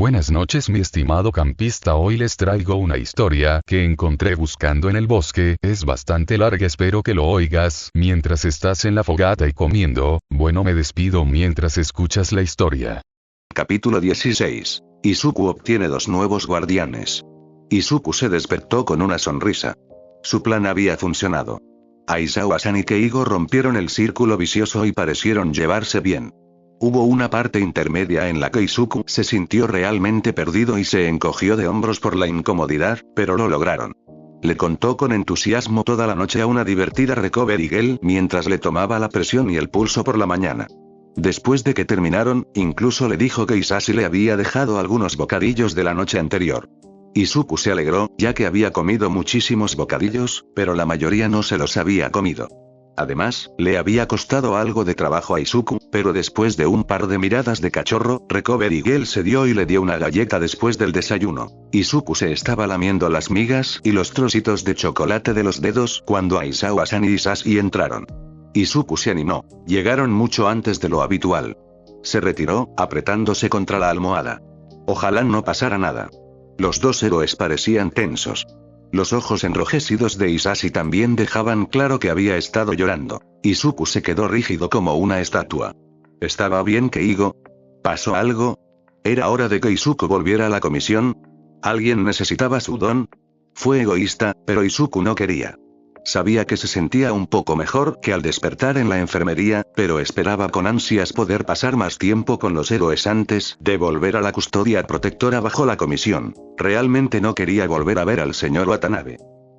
Buenas noches mi estimado campista, hoy les traigo una historia que encontré buscando en el bosque, es bastante larga, espero que lo oigas mientras estás en la fogata y comiendo. Bueno, me despido mientras escuchas la historia. Capítulo 16. Izuku obtiene 2 nuevos guardianes. Izuku se despertó con una sonrisa. Su plan había funcionado. Aizawa-san y Keigo rompieron el círculo vicioso y parecieron llevarse bien. Hubo una parte intermedia en la que Izuku se sintió realmente perdido y se encogió de hombros por la incomodidad, pero lo lograron. Le contó con entusiasmo toda la noche a una divertida Recovery Girl mientras le tomaba la presión y el pulso por la mañana. Después de que terminaron, incluso le dijo que Isashi le había dejado algunos bocadillos de la noche anterior. Izuku se alegró, ya que había comido muchísimos bocadillos, pero la mayoría no se los había comido. Además, le había costado algo de trabajo a Izuku, pero después de un par de miradas de cachorro, Recovery Girl se dio y le dio una galleta después del desayuno. Izuku se estaba lamiendo las migas y los trocitos de chocolate de los dedos cuando Aizawa-san y Isashi entraron. Izuku se animó. Llegaron mucho antes de lo habitual. Se retiró, apretándose contra la almohada. Ojalá no pasara nada. Los dos héroes parecían tensos. Los ojos enrojecidos de Isashi también dejaban claro que había estado llorando. Izuku se quedó rígido como una estatua. ¿Estaba bien, Keigo? ¿Pasó algo? ¿Era hora de que Izuku volviera a la comisión? ¿Alguien necesitaba su don? Fue egoísta, pero Izuku no quería. Sabía que se sentía un poco mejor que al despertar en la enfermería, pero esperaba con ansias poder pasar más tiempo con los héroes antes de volver a la custodia protectora bajo la comisión. Realmente no quería volver a ver al señor Watanabe.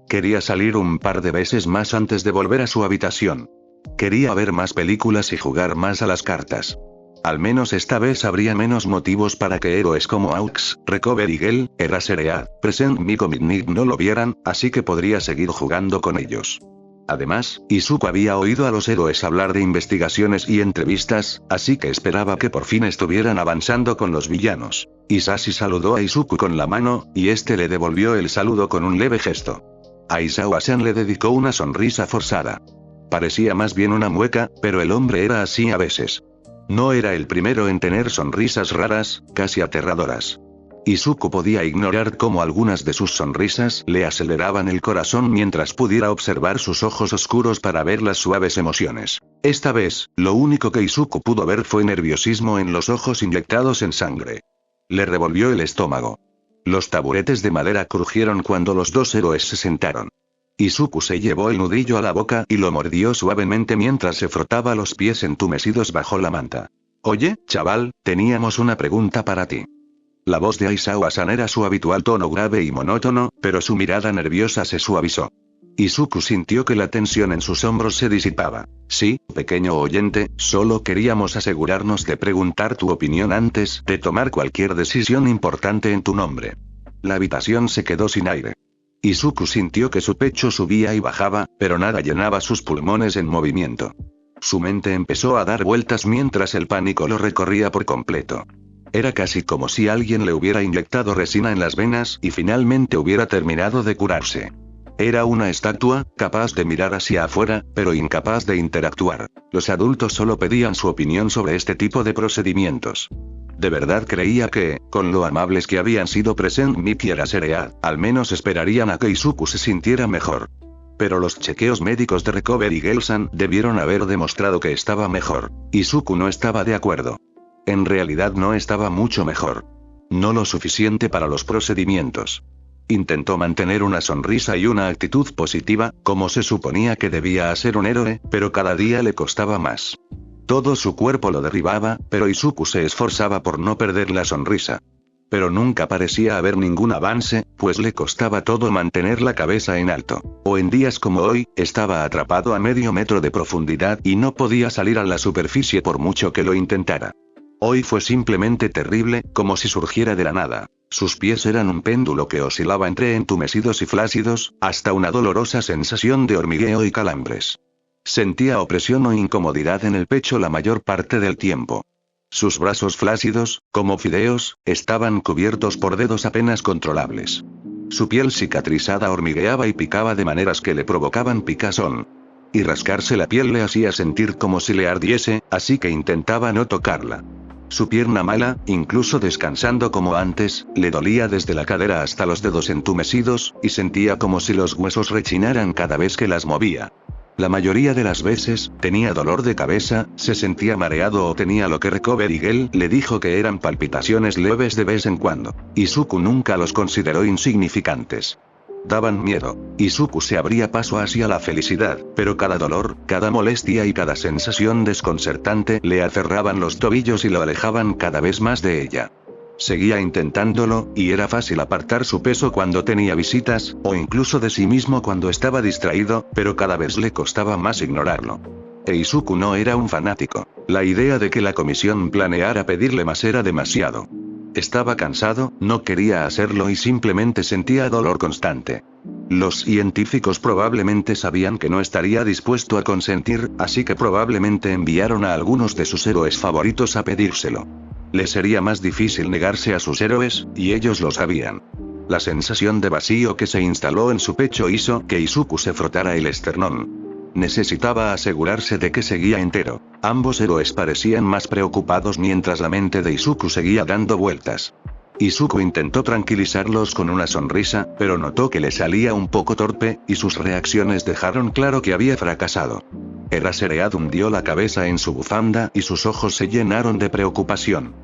Quería salir un par de veces más antes de volver a su habitación. Quería ver más películas y jugar más a las cartas. Al menos esta vez habría menos motivos para que héroes como Aux, Recovery Girl, Eraserhead, Present Me Comic no lo vieran, así que podría seguir jugando con ellos. Además, Izuku había oído a los héroes hablar de investigaciones y entrevistas, así que esperaba que por fin estuvieran avanzando con los villanos. Isashi saludó a Izuku con la mano, y este le devolvió el saludo con un leve gesto. Aizawa-san le dedicó una sonrisa forzada. Parecía más bien una mueca, pero el hombre era así a veces. No era el primero en tener sonrisas raras, casi aterradoras. Izuku podía ignorar cómo algunas de sus sonrisas le aceleraban el corazón mientras pudiera observar sus ojos oscuros para ver las suaves emociones. Esta vez, lo único que Izuku pudo ver fue nerviosismo en los ojos inyectados en sangre. Le revolvió el estómago. Los taburetes de madera crujieron cuando los dos héroes se sentaron. Izuku se llevó el nudillo a la boca y lo mordió suavemente mientras se frotaba los pies entumecidos bajo la manta. Oye, chaval, teníamos una pregunta para ti. La voz de Aizawa-san era su habitual tono grave y monótono, pero su mirada nerviosa se suavizó. Izuku sintió que la tensión en sus hombros se disipaba. Sí, pequeño oyente, solo queríamos asegurarnos de preguntar tu opinión antes de tomar cualquier decisión importante en tu nombre. La habitación se quedó sin aire. Izuku sintió que su pecho subía y bajaba, pero nada llenaba sus pulmones en movimiento. Su mente empezó a dar vueltas mientras el pánico lo recorría por completo. Era casi como si alguien le hubiera inyectado resina en las venas y finalmente hubiera terminado de curarse. Era una estatua, capaz de mirar hacia afuera, pero incapaz de interactuar. Los adultos solo pedían su opinión sobre este tipo de procedimientos. De verdad creía que, con lo amables que habían sido Present Me y Eraserhead, al menos esperarían a que Izuku se sintiera mejor. Pero los chequeos médicos de Recovery Girl-san debieron haber demostrado que estaba mejor. Izuku no estaba de acuerdo. En realidad no estaba mucho mejor. No lo suficiente para los procedimientos. Intentó mantener una sonrisa y una actitud positiva, como se suponía que debía ser un héroe, pero cada día le costaba más. Todo su cuerpo lo derribaba, pero Izuku se esforzaba por no perder la sonrisa. Pero nunca parecía haber ningún avance, pues le costaba todo mantener la cabeza en alto. O en días como hoy, estaba atrapado a medio metro de profundidad y no podía salir a la superficie por mucho que lo intentara. Hoy fue simplemente terrible, como si surgiera de la nada. Sus pies eran un péndulo que oscilaba entre entumecidos y flácidos, hasta una dolorosa sensación de hormigueo y calambres. Sentía opresión o incomodidad en el pecho la mayor parte del tiempo. Sus brazos flácidos, como fideos, estaban cubiertos por dedos apenas controlables. Su piel cicatrizada hormigueaba y picaba de maneras que le provocaban picazón. Y rascarse la piel le hacía sentir como si le ardiese, así que intentaba no tocarla. Su pierna mala, incluso descansando como antes, le dolía desde la cadera hasta los dedos entumecidos, y sentía como si los huesos rechinaran cada vez que las movía. La mayoría de las veces, tenía dolor de cabeza, se sentía mareado o tenía lo que Recoverigel le dijo que eran palpitaciones leves de vez en cuando. Izuku nunca los consideró insignificantes. Daban miedo. Izuku se abría paso hacia la felicidad, pero cada dolor, cada molestia y cada sensación desconcertante le aferraban los tobillos y lo alejaban cada vez más de ella. Seguía intentándolo, y era fácil apartar su peso cuando tenía visitas, o incluso de sí mismo cuando estaba distraído, pero cada vez le costaba más ignorarlo. Izuku no era un fanático. La idea de que la comisión planeara pedirle más era demasiado. Estaba cansado, no quería hacerlo y simplemente sentía dolor constante. Los científicos probablemente sabían que no estaría dispuesto a consentir, así que probablemente enviaron a algunos de sus héroes favoritos a pedírselo. Le sería más difícil negarse a sus héroes, y ellos lo sabían. La sensación de vacío que se instaló en su pecho hizo que Izuku se frotara el esternón. Necesitaba asegurarse de que seguía entero. Ambos héroes parecían más preocupados mientras la mente de Izuku seguía dando vueltas. Izuku intentó tranquilizarlos con una sonrisa, pero notó que le salía un poco torpe, y sus reacciones dejaron claro que había fracasado. Eraserhead hundió la cabeza en su bufanda y sus ojos se llenaron de preocupación.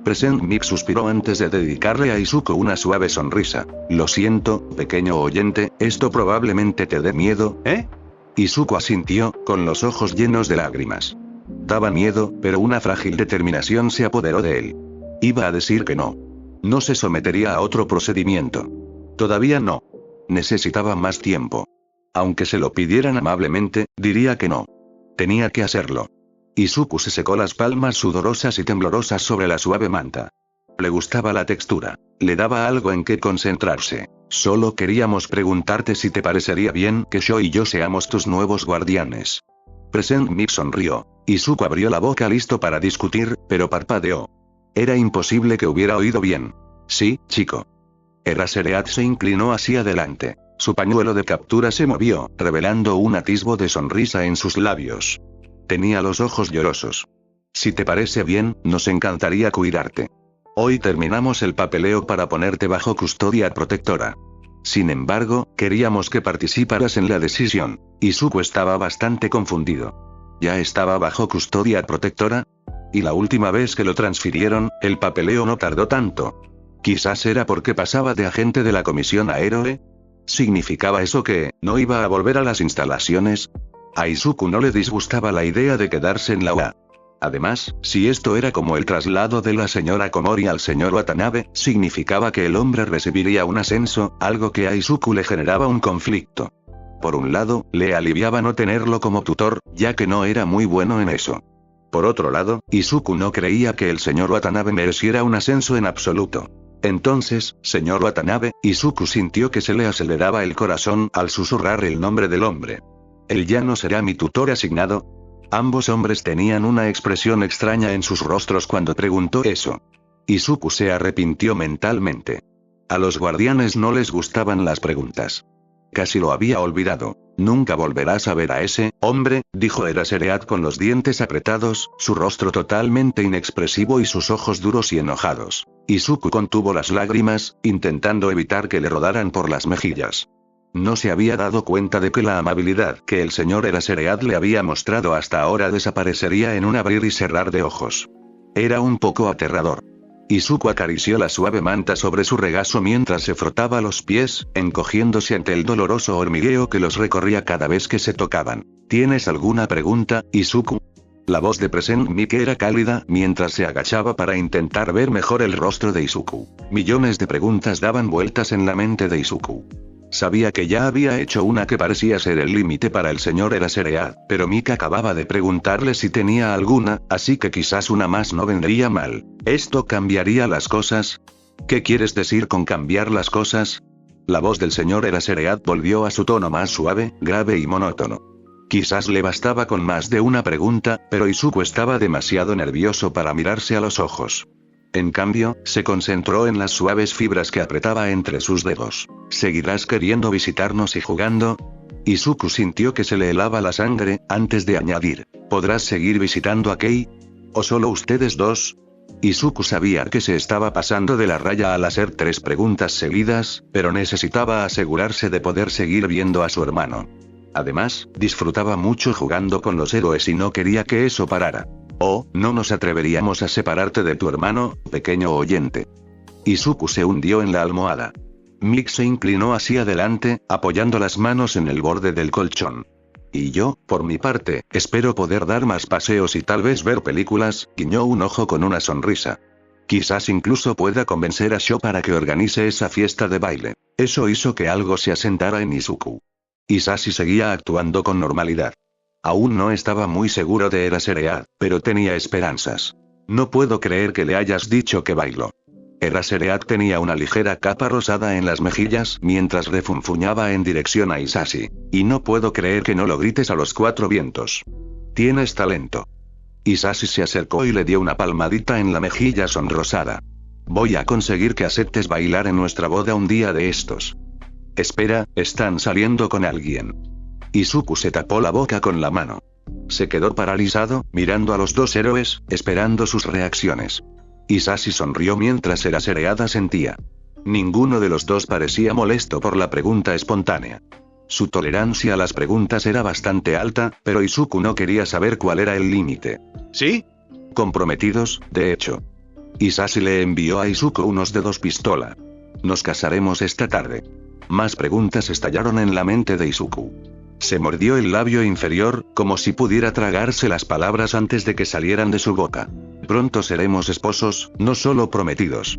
Present Mix suspiró antes de dedicarle a Izuku una suave sonrisa. Lo siento, pequeño oyente, esto probablemente te dé miedo, ¿eh? Izuku asintió, con los ojos llenos de lágrimas. Daba miedo, pero una frágil determinación se apoderó de él. Iba a decir que no. No se sometería a otro procedimiento. Todavía no. Necesitaba más tiempo. Aunque se lo pidieran amablemente, diría que no. Tenía que hacerlo. Izuku se secó las palmas sudorosas y temblorosas sobre la suave manta. Le gustaba la textura. Le daba algo en que concentrarse. Solo queríamos preguntarte si te parecería bien que yo y yo seamos tus nuevos guardianes. Present Mix sonrió. Izuku abrió la boca listo para discutir, pero parpadeó. Era imposible que hubiera oído bien. Sí, chico. Eraserhead se inclinó hacia adelante. Su pañuelo de captura se movió, revelando un atisbo de sonrisa en sus labios. Tenía los ojos llorosos. Si te parece bien, nos encantaría cuidarte. Hoy terminamos el papeleo para ponerte bajo custodia protectora. Sin embargo, queríamos que participaras en la decisión. Izuku estaba bastante confundido. ¿Ya estaba bajo custodia protectora? Y la última vez que lo transfirieron, el papeleo no tardó tanto. Quizás era porque pasaba de agente de la comisión a héroe. ¿Significaba eso que no iba a volver a las instalaciones? A Izuku no le disgustaba la idea de quedarse en la UA. Además, si esto era como el traslado de la señora Komori al señor Watanabe, significaba que el hombre recibiría un ascenso, algo que a Izuku le generaba un conflicto. Por un lado, le aliviaba no tenerlo como tutor, ya que no era muy bueno en eso. Por otro lado, Izuku no creía que el señor Watanabe mereciera un ascenso en absoluto. Entonces, señor Watanabe, Izuku sintió que se le aceleraba el corazón al susurrar el nombre del hombre. ¿Él ya no será mi tutor asignado? Ambos hombres tenían una expresión extraña en sus rostros cuando preguntó eso. Izuku se arrepintió mentalmente. A los guardianes no les gustaban las preguntas. Casi lo había olvidado. Nunca volverás a ver a ese hombre, dijo Eraserhead con los dientes apretados, su rostro totalmente inexpresivo y sus ojos duros y enojados. Izuku contuvo las lágrimas, intentando evitar que le rodaran por las mejillas. No se había dado cuenta de que la amabilidad que el señor Eraserhead le había mostrado hasta ahora desaparecería en un abrir y cerrar de ojos. Era un poco aterrador. Izuku acarició la suave manta sobre su regazo mientras se frotaba los pies, encogiéndose ante el doloroso hormigueo que los recorría cada vez que se tocaban. ¿Tienes alguna pregunta, Izuku? La voz de Present Mic era cálida mientras se agachaba para intentar ver mejor el rostro de Izuku. Millones de preguntas daban vueltas en la mente de Izuku. Sabía que ya había hecho una que parecía ser el límite para el señor Eraserhead, pero Mika acababa de preguntarle si tenía alguna, así que quizás una más no vendría mal. ¿Esto cambiaría las cosas? ¿Qué quieres decir con cambiar las cosas? La voz del señor Eraserhead volvió a su tono más suave, grave y monótono. Quizás le bastaba con más de una pregunta, pero Izuku estaba demasiado nervioso para mirarse a los ojos. En cambio, se concentró en las suaves fibras que apretaba entre sus dedos. ¿Seguirás queriendo visitarnos y jugando? Izuku sintió que se le helaba la sangre, antes de añadir. ¿Podrás seguir visitando a Kei? ¿O solo ustedes dos? Izuku sabía que se estaba pasando de la raya al hacer 3 preguntas seguidas, pero necesitaba asegurarse de poder seguir viendo a su hermano. Además, disfrutaba mucho jugando con los héroes y no quería que eso parara. Oh, no nos atreveríamos a separarte de tu hermano, pequeño oyente. Izuku se hundió en la almohada. Mick se inclinó hacia adelante, apoyando las manos en el borde del colchón. Y yo, por mi parte, espero poder dar más paseos y tal vez ver películas, guiñó un ojo con una sonrisa. Quizás incluso pueda convencer a Sho para que organice esa fiesta de baile. Eso hizo que algo se asentara en Izuku. Hisashi seguía actuando con normalidad. Aún no estaba muy seguro de Eraserhead, pero tenía esperanzas. No puedo creer que le hayas dicho que bailó. Eraserhead tenía una ligera capa rosada en las mejillas mientras refunfuñaba en dirección a Hisashi. Y no puedo creer que no lo grites a los 4 vientos. Tienes talento. Hisashi se acercó y le dio una palmadita en la mejilla sonrosada. Voy a conseguir que aceptes bailar en nuestra boda un día de estos. Espera, están saliendo con alguien. Izuku se tapó la boca con la mano. Se quedó paralizado, mirando a los 2 héroes, esperando sus reacciones. Hisashi sonrió mientras Eraserhead asentía. Ninguno de los 2 parecía molesto por la pregunta espontánea. Su tolerancia a las preguntas era bastante alta, pero Izuku no quería saber cuál era el límite. ¿Sí? Comprometidos, de hecho. Hisashi le envió a Izuku unos dedos pistola. Nos casaremos esta tarde. Más preguntas estallaron en la mente de Izuku. Se mordió el labio inferior, como si pudiera tragarse las palabras antes de que salieran de su boca. Pronto seremos esposos, no solo prometidos.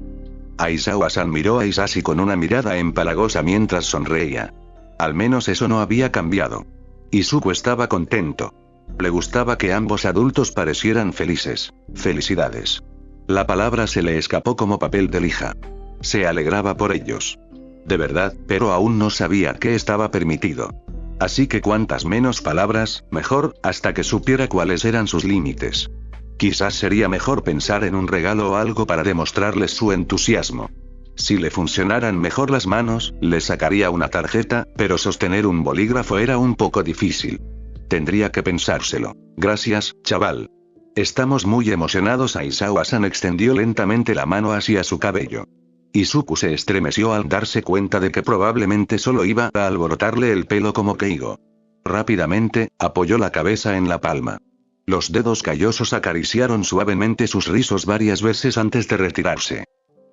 Aizawa-san miró a Hisashi con una mirada empalagosa mientras sonreía. Al menos eso no había cambiado. Izuku estaba contento. Le gustaba que ambos adultos parecieran felices. Felicidades. La palabra se le escapó como papel de lija. Se alegraba por ellos. De verdad, pero aún no sabía qué estaba permitido. Así que cuantas menos palabras, mejor, hasta que supiera cuáles eran sus límites. Quizás sería mejor pensar en un regalo o algo para demostrarles su entusiasmo. Si le funcionaran mejor las manos, le sacaría una tarjeta, pero sostener un bolígrafo era un poco difícil. Tendría que pensárselo. Gracias, chaval. Estamos muy emocionados. Aizawa-san extendió lentamente la mano hacia su cabello. Izuku se estremeció al darse cuenta de que probablemente solo iba a alborotarle el pelo como Keigo. Rápidamente, apoyó la cabeza en la palma. Los dedos callosos acariciaron suavemente sus rizos varias veces antes de retirarse.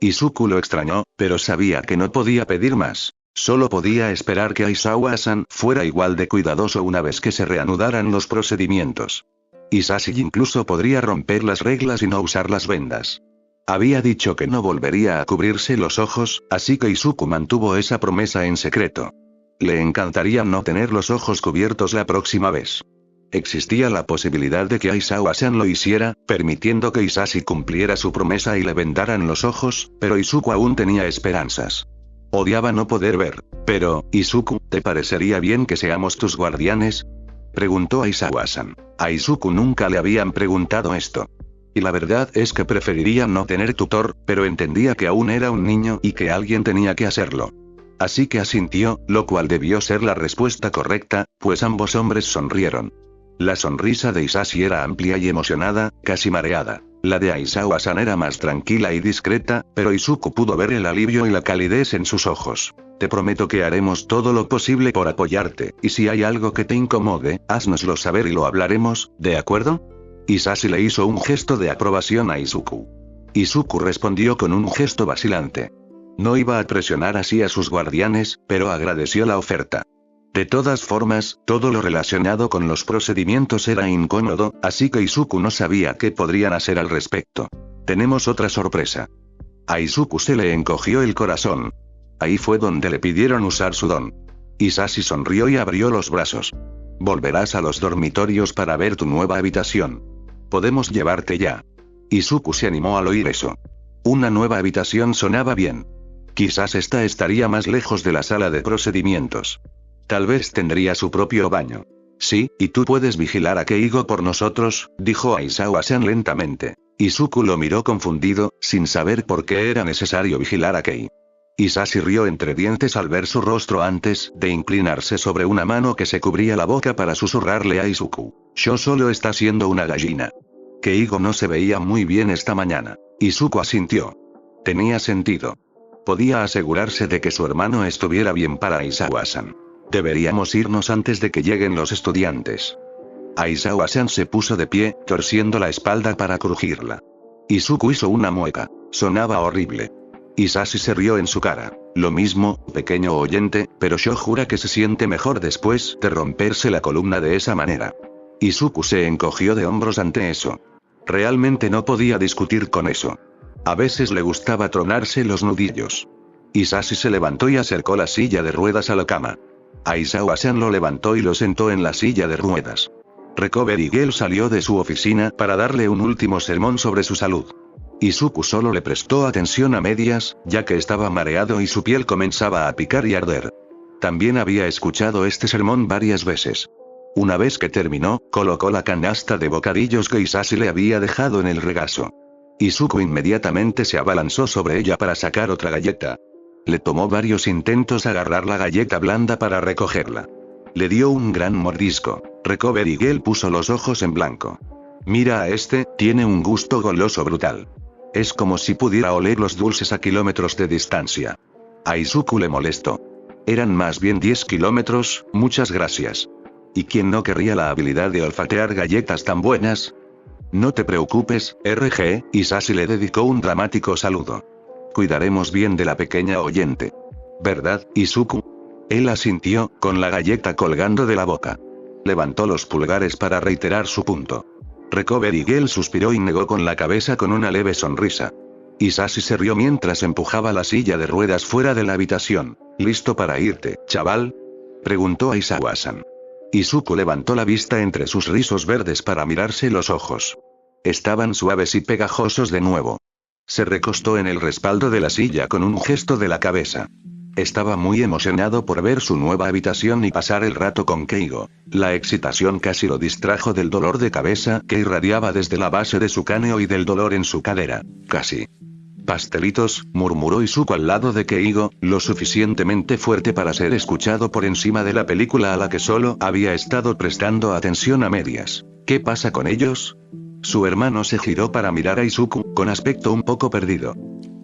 Izuku lo extrañó, pero sabía que no podía pedir más. Solo podía esperar que Aizawa-san fuera igual de cuidadoso una vez que se reanudaran los procedimientos. Hisashi incluso podría romper las reglas y no usar las vendas. Había dicho que no volvería a cubrirse los ojos, así que Izuku mantuvo esa promesa en secreto. Le encantaría no tener los ojos cubiertos la próxima vez. Existía la posibilidad de que Aizawa-san lo hiciera, permitiendo que Hisashi cumpliera su promesa y le vendaran los ojos, pero Izuku aún tenía esperanzas. Odiaba no poder ver. Pero, Izuku, ¿te parecería bien que seamos tus guardianes? Preguntó Aizawa-san. A Izuku nunca le habían preguntado esto. Y la verdad es que preferiría no tener tutor, pero entendía que aún era un niño y que alguien tenía que hacerlo. Así que asintió, lo cual debió ser la respuesta correcta, pues ambos hombres sonrieron. La sonrisa de Hisashi era amplia y emocionada, casi mareada. La de Aizawa-san era más tranquila y discreta, pero Izuku pudo ver el alivio y la calidez en sus ojos. Te prometo que haremos todo lo posible por apoyarte, y si hay algo que te incomode, háznoslo saber y lo hablaremos, ¿de acuerdo? Hisashi le hizo un gesto de aprobación a Izuku. Izuku respondió con un gesto vacilante. No iba a presionar así a sus guardianes, pero agradeció la oferta. De todas formas, todo lo relacionado con los procedimientos era incómodo, así que Izuku no sabía qué podrían hacer al respecto. Tenemos otra sorpresa. A Izuku se le encogió el corazón. Ahí fue donde le pidieron usar su don. Hisashi sonrió y abrió los brazos. Volverás a los dormitorios para ver tu nueva habitación. Podemos llevarte ya. Izuku se animó al oír eso. Una nueva habitación sonaba bien. Quizás esta estaría más lejos de la sala de procedimientos. Tal vez tendría su propio baño. Sí, y tú puedes vigilar a Keigo por nosotros, dijo Aizawa-san lentamente. Izuku lo miró confundido, sin saber por qué era necesario vigilar a Kei. Hisashi rió entre dientes al ver su rostro antes de inclinarse sobre una mano que se cubría la boca para susurrarle a Izuku. Sho solo está siendo una gallina. Keigo no se veía muy bien esta mañana. Izuku asintió. Tenía sentido. Podía asegurarse de que su hermano estuviera bien para Aizawa-san. Deberíamos irnos antes de que lleguen los estudiantes. Aizawa-san se puso de pie, torciendo la espalda para crujirla. Izuku hizo una mueca. Sonaba horrible. Isashi se rió en su cara. Lo mismo, pequeño oyente, pero Sho jura que se siente mejor después de romperse la columna de esa manera. Izuku se encogió de hombros ante eso. Realmente no podía discutir con eso. A veces le gustaba tronarse los nudillos. Isashi se levantó y acercó la silla de ruedas a la cama. Aizawa-san lo levantó y lo sentó en la silla de ruedas. Recovery Girl salió de su oficina para darle un último sermón sobre su salud. Izuku solo le prestó atención a medias, ya que estaba mareado y su piel comenzaba a picar y arder. También había escuchado este sermón varias veces. Una vez que terminó, colocó la canasta de bocadillos que Isashi le había dejado en el regazo. Izuku inmediatamente se abalanzó sobre ella para sacar otra galleta. Le tomó varios intentos agarrar la galleta blanda para recogerla. Le dio un gran mordisco. Recovery Girl puso los ojos en blanco. Mira a este, tiene un gusto goloso brutal. Es como si pudiera oler los dulces a kilómetros de distancia. A Izuku le molestó. Eran más bien 10 kilómetros, muchas gracias. ¿Y quién no querría la habilidad de olfatear galletas tan buenas? No te preocupes, RG, Isashi le dedicó un dramático saludo. Cuidaremos bien de la pequeña oyente. ¿Verdad, Izuku? Él asintió, con la galleta colgando de la boca. Levantó los pulgares para reiterar su punto. Recovery Girl suspiró y negó con la cabeza con una leve sonrisa. Isashi se rió mientras empujaba la silla de ruedas fuera de la habitación. ¿Listo para irte, chaval? Preguntó Aizawa-san. Izuku levantó la vista entre sus rizos verdes para mirarse los ojos. Estaban suaves y pegajosos de nuevo. Se recostó en el respaldo de la silla con un gesto de la cabeza. Estaba muy emocionado por ver su nueva habitación y pasar el rato con Keigo. La excitación casi lo distrajo del dolor de cabeza que irradiaba desde la base de su cráneo y del dolor en su cadera. Casi. Pastelitos, murmuró Izuku al lado de Keigo, lo suficientemente fuerte para ser escuchado por encima de la película a la que solo había estado prestando atención a medias. ¿Qué pasa con ellos? Su hermano se giró para mirar a Izuku, con aspecto un poco perdido.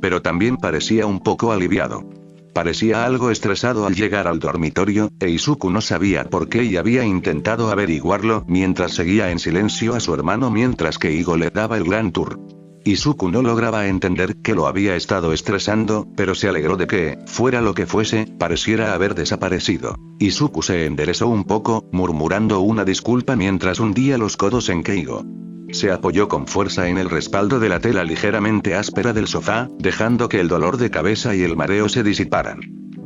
Pero también parecía un poco aliviado. Parecía algo estresado al llegar al dormitorio, e Izuku no sabía por qué y había intentado averiguarlo mientras seguía en silencio a su hermano mientras que Keigo le daba el gran tour. Izuku no lograba entender qué lo había estado estresando, pero se alegró de que, fuera lo que fuese, pareciera haber desaparecido. Izuku se enderezó un poco, murmurando una disculpa mientras hundía los codos en Keigo. Se apoyó con fuerza en el respaldo de la tela ligeramente áspera del sofá, dejando que el dolor de cabeza y el mareo se disiparan.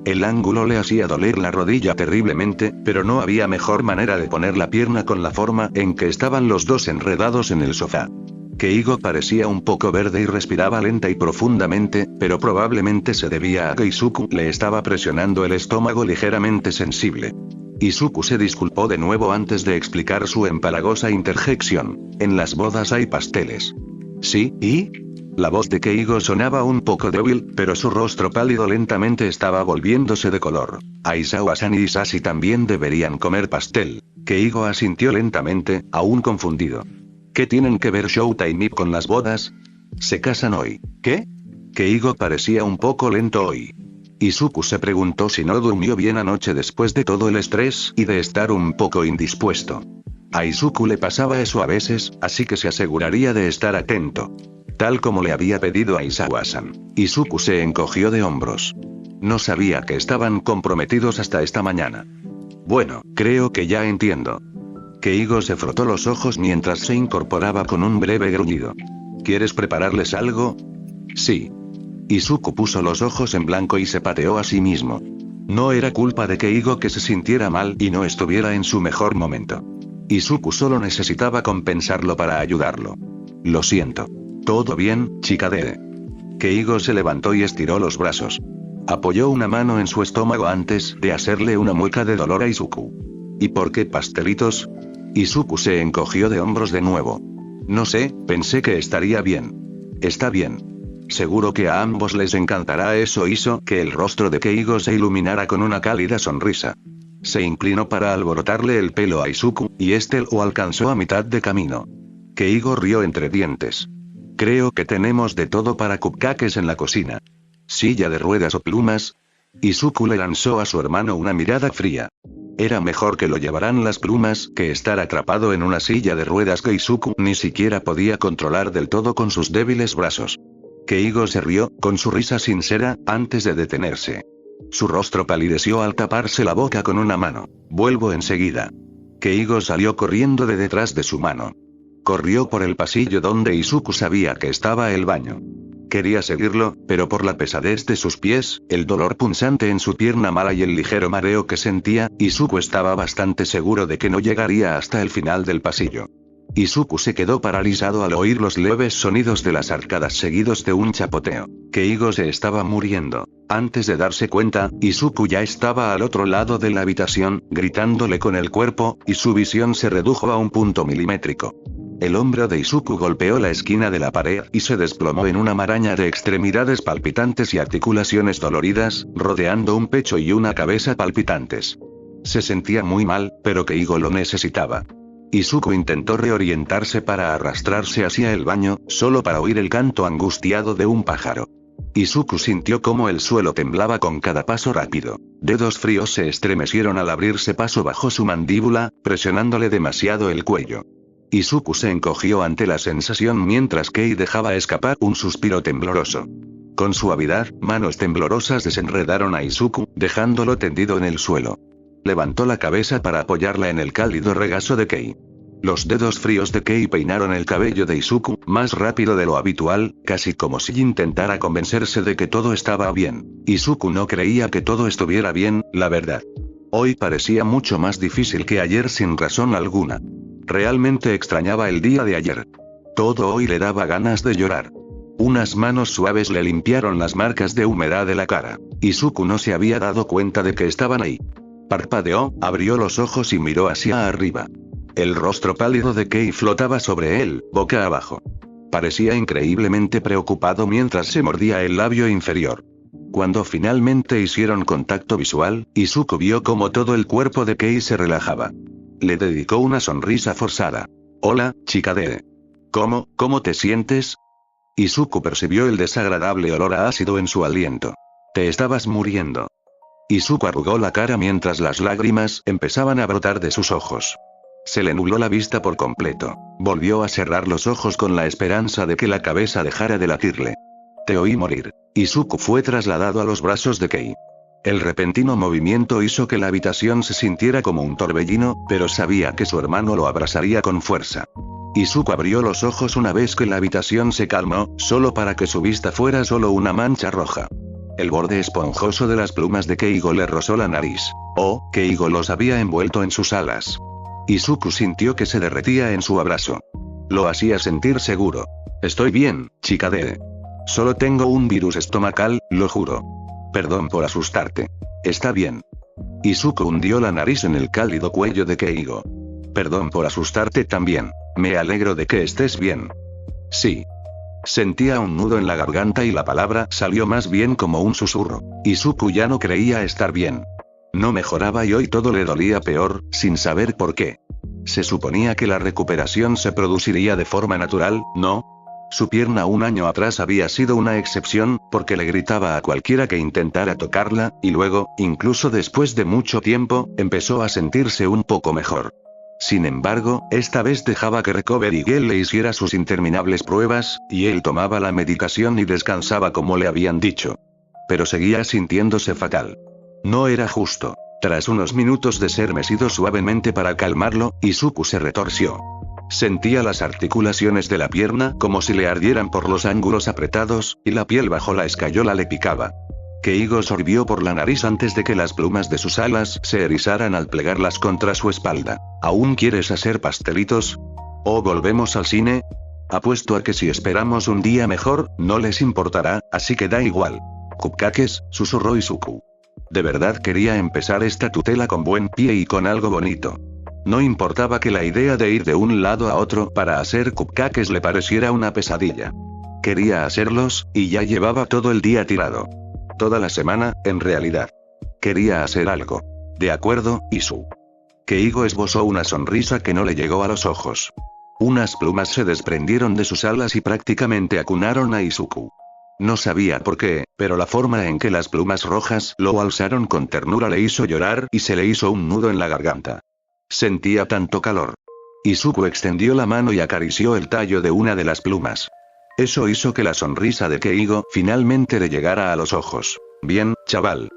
El ángulo le hacía doler la rodilla terriblemente, pero no había mejor manera de poner la pierna con la forma en que estaban los dos enredados en el sofá. Keigo parecía un poco verde y respiraba lenta y profundamente, pero probablemente se debía a que Izuku le estaba presionando el estómago ligeramente sensible. Izuku se disculpó de nuevo antes de explicar su empalagosa interjección. En las bodas hay pasteles. ¿Sí, y? La voz de Keigo sonaba un poco débil, pero su rostro pálido lentamente estaba volviéndose de color. Aizawa-san y Isashi también deberían comer pastel. Keigo asintió lentamente, aún confundido. ¿Qué tienen que ver Shouta y Mip con las bodas? Se casan hoy. ¿Qué? Keigo parecía un poco lento hoy. Izuku se preguntó si no durmió bien anoche después de todo el estrés y de estar un poco indispuesto. A Izuku le pasaba eso a veces, así que se aseguraría de estar atento. Tal como le había pedido a Aizawa-san. Izuku se encogió de hombros. No sabía que estaban comprometidos hasta esta mañana. Bueno, creo que ya entiendo. Keigo se frotó los ojos mientras se incorporaba con un breve gruñido. ¿Quieres prepararles algo? Sí. Izuku puso los ojos en blanco y se pateó a sí mismo. No era culpa de Keigo que se sintiera mal y no estuviera en su mejor momento. Izuku solo necesitaba compensarlo para ayudarlo. Lo siento. ¿Todo bien, Chikadere? Keigo se levantó y estiró los brazos. Apoyó una mano en su estómago antes de hacerle una mueca de dolor a Izuku. ¿Y por qué pastelitos? Izuku se encogió de hombros de nuevo. No sé, pensé que estaría bien. Está bien. Seguro que a ambos les encantará. Eso hizo que el rostro de Keigo se iluminara con una cálida sonrisa. Se inclinó para alborotarle el pelo a Izuku, y este lo alcanzó a mitad de camino. Keigo rió entre dientes. Creo que tenemos de todo para cupcakes en la cocina. ¿Silla de ruedas o plumas? Izuku le lanzó a su hermano una mirada fría. Era mejor que lo llevaran las plumas que estar atrapado en una silla de ruedas que Izuku ni siquiera podía controlar del todo con sus débiles brazos. Keigo se rió, con su risa sincera, antes de detenerse. Su rostro palideció al taparse la boca con una mano. Vuelvo enseguida. Keigo salió corriendo de detrás de su mano. Corrió por el pasillo donde Izuku sabía que estaba el baño. Quería seguirlo, pero por la pesadez de sus pies, el dolor punzante en su pierna mala y el ligero mareo que sentía, Izuku estaba bastante seguro de que no llegaría hasta el final del pasillo. Izuku se quedó paralizado al oír los leves sonidos de las arcadas seguidos de un chapoteo. Keigo se estaba muriendo. Antes de darse cuenta, Izuku ya estaba al otro lado de la habitación, gritándole con el cuerpo, y su visión se redujo a un punto milimétrico. El hombro de Izuku golpeó la esquina de la pared y se desplomó en una maraña de extremidades palpitantes y articulaciones doloridas, rodeando un pecho y una cabeza palpitantes. Se sentía muy mal, pero Keigo lo necesitaba. Izuku intentó reorientarse para arrastrarse hacia el baño, solo para oír el canto angustiado de un pájaro. Izuku sintió cómo el suelo temblaba con cada paso rápido. Dedos fríos se estremecieron al abrirse paso bajo su mandíbula, presionándole demasiado el cuello. Izuku se encogió ante la sensación mientras Kei dejaba escapar un suspiro tembloroso. Con suavidad, manos temblorosas desenredaron a Izuku, dejándolo tendido en el suelo. Levantó la cabeza para apoyarla en el cálido regazo de Kei. Los dedos fríos de Kei peinaron el cabello de Izuku, más rápido de lo habitual, casi como si intentara convencerse de que todo estaba bien. Izuku no creía que todo estuviera bien, la verdad. Hoy parecía mucho más difícil que ayer sin razón alguna. Realmente extrañaba el día de ayer. Todo hoy le daba ganas de llorar. Unas manos suaves le limpiaron las marcas de humedad de la cara. Izuku no se había dado cuenta de que estaban ahí. Parpadeó, abrió los ojos y miró hacia arriba. El rostro pálido de Kei flotaba sobre él, boca abajo. Parecía increíblemente preocupado mientras se mordía el labio inferior. Cuando finalmente hicieron contacto visual, Izuku vio cómo todo el cuerpo de Kei se relajaba. Le dedicó una sonrisa forzada. Hola, chica de... ¿Cómo te sientes? Izuku percibió el desagradable olor a ácido en su aliento. Te estabas muriendo. Izuku arrugó la cara mientras las lágrimas empezaban a brotar de sus ojos. Se le nubló la vista por completo. Volvió a cerrar los ojos con la esperanza de que la cabeza dejara de latirle. Te oí morir. Izuku fue trasladado a los brazos de Kei. El repentino movimiento hizo que la habitación se sintiera como un torbellino, pero sabía que su hermano lo abrazaría con fuerza. Izuku abrió los ojos una vez que la habitación se calmó, solo para que su vista fuera solo una mancha roja. El borde esponjoso de las plumas de Keigo le rozó la nariz. Oh, Keigo los había envuelto en sus alas. Izuku sintió que se derretía en su abrazo. Lo hacía sentir seguro. Estoy bien, chica de... Solo tengo un virus estomacal, lo juro. Perdón por asustarte. Está bien. Izuku hundió la nariz en el cálido cuello de Keigo. Perdón por asustarte también. Me alegro de que estés bien. Sí. Sentía un nudo en la garganta y la palabra salió más bien como un susurro. Izuku ya no creía estar bien. No mejoraba y hoy todo le dolía peor, sin saber por qué. Se suponía que la recuperación se produciría de forma natural, ¿no? Su pierna un año atrás había sido una excepción, porque le gritaba a cualquiera que intentara tocarla, y luego, incluso después de mucho tiempo, empezó a sentirse un poco mejor. Sin embargo, esta vez dejaba que Recovery Girl le hiciera sus interminables pruebas, y él tomaba la medicación y descansaba como le habían dicho. Pero seguía sintiéndose fatal. No era justo. Tras unos minutos de ser mecido suavemente para calmarlo, Izuku se retorció. Sentía las articulaciones de la pierna como si le ardieran por los ángulos apretados, y la piel bajo la escayola le picaba. Keigo sorbió por la nariz antes de que las plumas de sus alas se erizaran al plegarlas contra su espalda. ¿Aún quieres hacer pastelitos? ¿O volvemos al cine? Apuesto a que si esperamos un día mejor, no les importará, así que da igual. Cupcakes, susurró Izuku. De verdad quería empezar esta tutela con buen pie y con algo bonito. No importaba que la idea de ir de un lado a otro para hacer cupcakes le pareciera una pesadilla. Quería hacerlos, y ya llevaba todo el día tirado. Toda la semana, en realidad. Quería hacer algo. De acuerdo, Isu. Keigo esbozó una sonrisa que no le llegó a los ojos. Unas plumas se desprendieron de sus alas y prácticamente acunaron a Izuku. No sabía por qué, pero la forma en que las plumas rojas lo alzaron con ternura le hizo llorar y se le hizo un nudo en la garganta. Sentía tanto calor. Izuku extendió la mano y acarició el tallo de una de las plumas. Eso hizo que la sonrisa de Keigo finalmente le llegara a los ojos. Bien, chaval.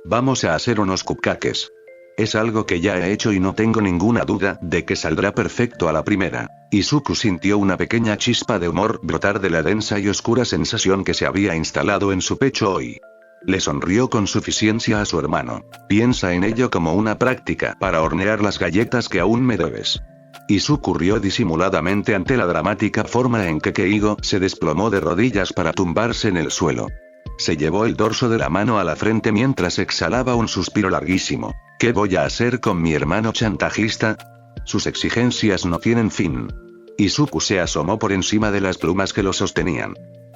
Vamos a hacer unos cupcakes. Es algo que ya he hecho y no tengo ninguna duda de que saldrá perfecto a la primera. Izuku sintió una pequeña chispa de humor brotar de la densa y oscura sensación que se había instalado en su pecho hoy. Le sonrió con suficiencia a su hermano. Piensa en ello como una práctica para hornear las galletas que aún me debes. Izuku rió disimuladamente ante la dramática forma en que Keigo se desplomó de rodillas para tumbarse en el suelo. Se llevó el dorso de la mano a la frente mientras exhalaba un suspiro larguísimo. ¿Qué voy a hacer con mi hermano chantajista? Sus exigencias no tienen fin. Izuku se asomó por encima de las plumas que lo sostenían.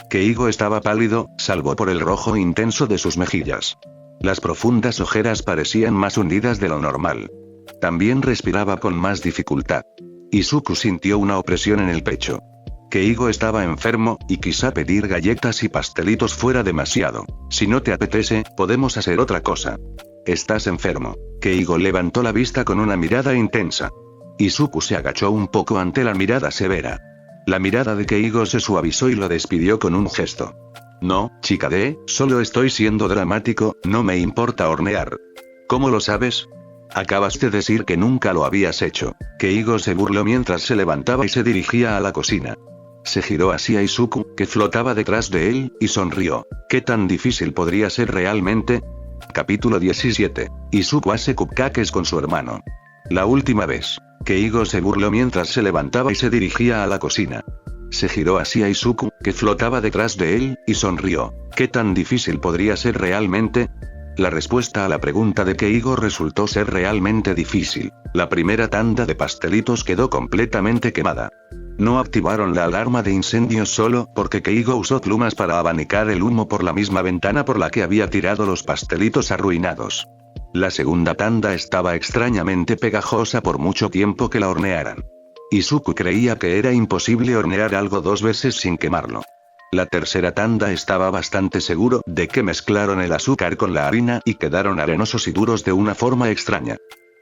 Keigo estaba pálido, salvo por el rojo intenso de sus mejillas. Las profundas ojeras parecían más hundidas de lo normal. También respiraba con más dificultad. Izuku sintió una opresión en el pecho. Keigo estaba enfermo, y quizá pedir galletas y pastelitos fuera demasiado. Si no te apetece, podemos hacer otra cosa. Estás enfermo. Keigo levantó la vista con una mirada intensa. Izuku se agachó un poco ante la mirada severa. La mirada de Keigo se suavizó y lo despidió con un gesto. No, chica solo estoy siendo dramático, no me importa hornear. ¿Cómo lo sabes? Acabas de decir que nunca lo habías hecho. Keigo se burló mientras se levantaba y se dirigía a la cocina. Se giró hacia Izuku, que flotaba detrás de él, y sonrió. ¿Qué tan difícil podría ser realmente? Capítulo 17. Izuku hace cupcakes con su hermano. La última vez. Keigo se burló mientras se levantaba y se dirigía a la cocina. Se giró hacia Izuku, que flotaba detrás de él, y sonrió. ¿Qué tan difícil podría ser realmente? La respuesta a la pregunta de Keigo resultó ser realmente difícil. La primera tanda de pastelitos quedó completamente quemada. No activaron la alarma de incendio solo porque Keigo usó plumas para abanicar el humo por la misma ventana por la que había tirado los pastelitos arruinados. La segunda tanda estaba extrañamente pegajosa por mucho tiempo que la hornearan. Izuku creía que era imposible hornear algo 2 veces sin quemarlo. La tercera tanda estaba bastante seguro de que mezclaron el azúcar con la harina y quedaron arenosos y duros de una forma extraña.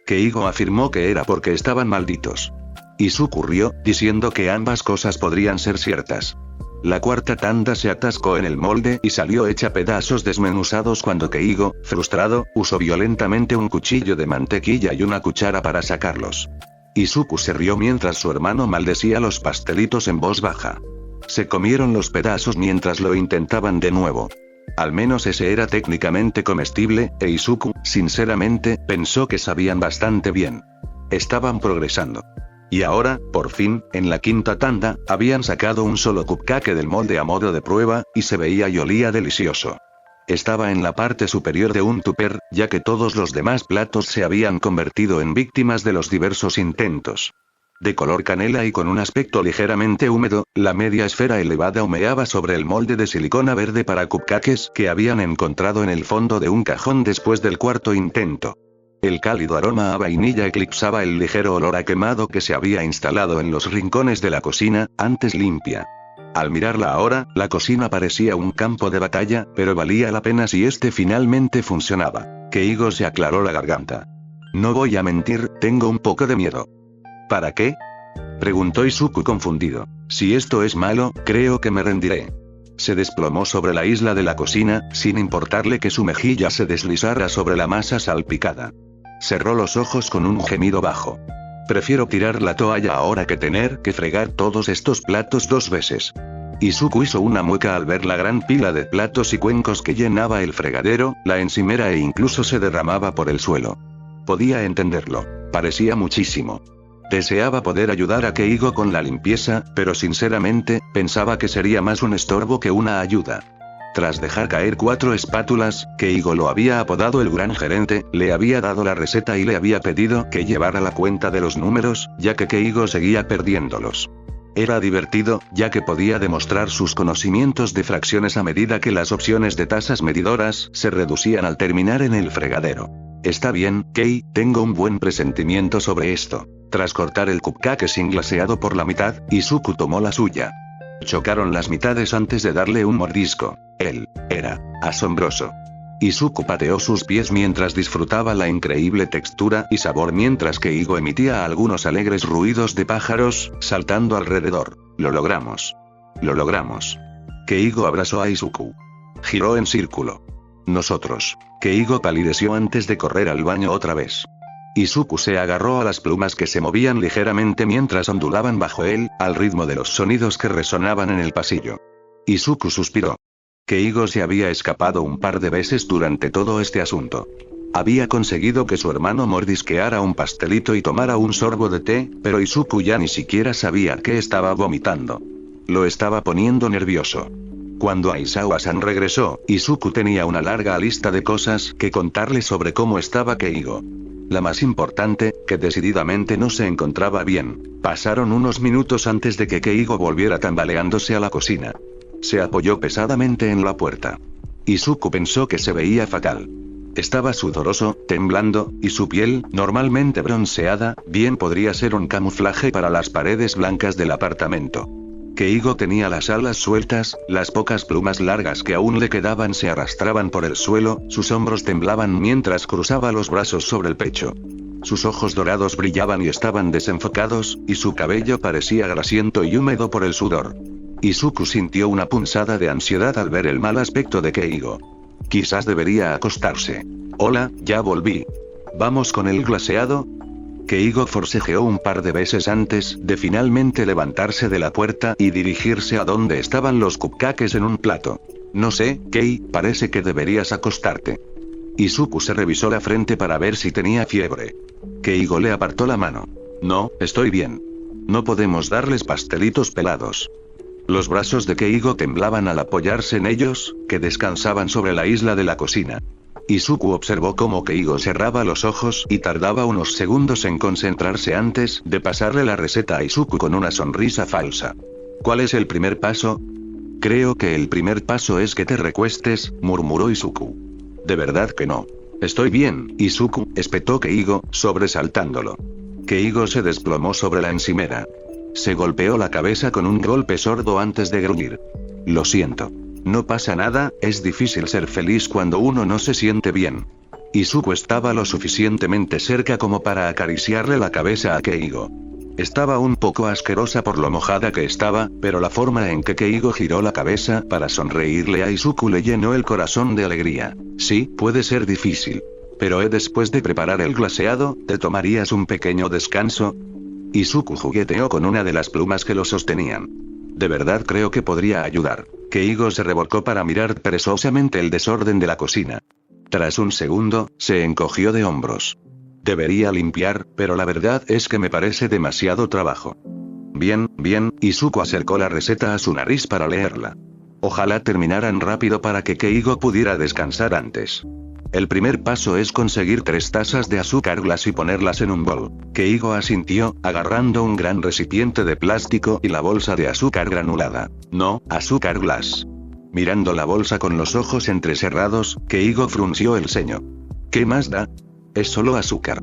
Keigo afirmó que era porque estaban malditos. Izuku rió, diciendo que ambas cosas podrían ser ciertas. La cuarta tanda se atascó en el molde y salió hecha pedazos desmenuzados cuando Keigo, frustrado, usó violentamente un cuchillo de mantequilla y una cuchara para sacarlos. Izuku se rió mientras su hermano maldecía los pastelitos en voz baja. Se comieron los pedazos mientras lo intentaban de nuevo. Al menos ese era técnicamente comestible, e Izuku, sinceramente, pensó que sabían bastante bien. Estaban progresando. Y ahora, por fin, en la quinta tanda, habían sacado un solo cupcake del molde a modo de prueba, y se veía y olía delicioso. Estaba en la parte superior de un tupper, ya que todos los demás platos se habían convertido en víctimas de los diversos intentos. De color canela y con un aspecto ligeramente húmedo, la media esfera elevada humeaba sobre el molde de silicona verde para cupcakes que habían encontrado en el fondo de un cajón después del cuarto intento. El cálido aroma a vainilla eclipsaba el ligero olor a quemado que se había instalado en los rincones de la cocina, antes limpia. Al mirarla ahora, la cocina parecía un campo de batalla, pero valía la pena si este finalmente funcionaba. Keigo se aclaró la garganta. No voy a mentir, tengo un poco de miedo. ¿Para qué? Preguntó Izuku confundido. Si esto es malo, creo que me rendiré. Se desplomó sobre la isla de la cocina, sin importarle que su mejilla se deslizara sobre la masa salpicada. Cerró los ojos con un gemido bajo. Prefiero tirar la toalla ahora que tener que fregar todos estos platos 2 veces. Izuku hizo una mueca al ver la gran pila de platos y cuencos que llenaba el fregadero, la encimera e incluso se derramaba por el suelo. Podía entenderlo. Parecía muchísimo. Deseaba poder ayudar a Keigo con la limpieza, pero sinceramente, pensaba que sería más un estorbo que una ayuda. Tras dejar caer 4 espátulas, Keigo lo había apodado el gran gerente, le había dado la receta y le había pedido que llevara la cuenta de los números, ya que Keigo seguía perdiéndolos. Era divertido, ya que podía demostrar sus conocimientos de fracciones a medida que las opciones de tasas medidoras se reducían al terminar en el fregadero. Está bien, Kei, tengo un buen presentimiento sobre esto. Tras cortar el cupcake sin glaseado por la mitad, Izuku tomó la suya. Chocaron las mitades antes de darle un mordisco. Él era asombroso. Izuku pateó sus pies mientras disfrutaba la increíble textura y sabor mientras que Igo emitía algunos alegres ruidos de pájaros, saltando alrededor. Lo logramos. Lo logramos. Keigo abrazó a Izuku. Giró en círculo. Nosotros. Keigo palideció antes de correr al baño otra vez. Izuku se agarró a las plumas que se movían ligeramente mientras ondulaban bajo él, al ritmo de los sonidos que resonaban en el pasillo. Izuku suspiró. Keigo se había escapado un par de veces durante todo este asunto. Había conseguido que su hermano mordisqueara un pastelito y tomara un sorbo de té, pero Izuku ya ni siquiera sabía que estaba vomitando. Lo estaba poniendo nervioso. Cuando Aizawa-san regresó, Izuku tenía una larga lista de cosas que contarle sobre cómo estaba Keigo. La más importante, que decididamente no se encontraba bien. Pasaron unos minutos antes de que Keigo volviera tambaleándose a la cocina. Se apoyó pesadamente en la puerta. Izuku pensó que se veía fatal. Estaba sudoroso, temblando, y su piel, normalmente bronceada, bien podría ser un camuflaje para las paredes blancas del apartamento. Keigo tenía las alas sueltas, las pocas plumas largas que aún le quedaban se arrastraban por el suelo, sus hombros temblaban mientras cruzaba los brazos sobre el pecho. Sus ojos dorados brillaban y estaban desenfocados, y su cabello parecía grasiento y húmedo por el sudor. Izuku sintió una punzada de ansiedad al ver el mal aspecto de Keigo. Quizás debería acostarse. Hola, ya volví. ¿Vamos con el glaseado? Keigo forcejeó un par de veces antes de finalmente levantarse de la puerta y dirigirse a donde estaban los cupcakes en un plato. No sé, Kei, parece que deberías acostarte. Izuku se revisó la frente para ver si tenía fiebre. Keigo le apartó la mano. No, estoy bien. No podemos darles pastelitos pelados. Los brazos de Keigo temblaban al apoyarse en ellos, que descansaban sobre la isla de la cocina. Izuku observó cómo Keigo cerraba los ojos y tardaba unos segundos en concentrarse antes de pasarle la receta a Izuku con una sonrisa falsa. ¿Cuál es el primer paso? Creo que el primer paso es que te recuestes, murmuró Izuku. De verdad que no. Estoy bien, Izuku, espetó Keigo, sobresaltándolo. Keigo se desplomó sobre la encimera. Se golpeó la cabeza con un golpe sordo antes de gruñir. Lo siento. No pasa nada, es difícil ser feliz cuando uno no se siente bien. Izuku estaba lo suficientemente cerca como para acariciarle la cabeza a Keigo. Estaba un poco asquerosa por lo mojada que estaba, pero la forma en que Keigo giró la cabeza para sonreírle a Izuku le llenó el corazón de alegría. Sí, puede ser difícil. Pero después de preparar el glaseado, ¿te tomarías un pequeño descanso? Izuku jugueteó con una de las plumas que lo sostenían. De verdad creo que podría ayudar. Keigo se revolcó para mirar perezosamente el desorden de la cocina. Tras un segundo, se encogió de hombros. Debería limpiar, pero la verdad es que me parece demasiado trabajo. Bien, bien, Izuku acercó la receta a su nariz para leerla. Ojalá terminaran rápido para que Keigo pudiera descansar antes. El primer paso es conseguir 3 tazas de azúcar glass y ponerlas en un bol. Keigo asintió, agarrando un gran recipiente de plástico y la bolsa de azúcar granulada. No, azúcar glass. Mirando la bolsa con los ojos entrecerrados, Keigo frunció el ceño. ¿Qué más da? Es solo azúcar.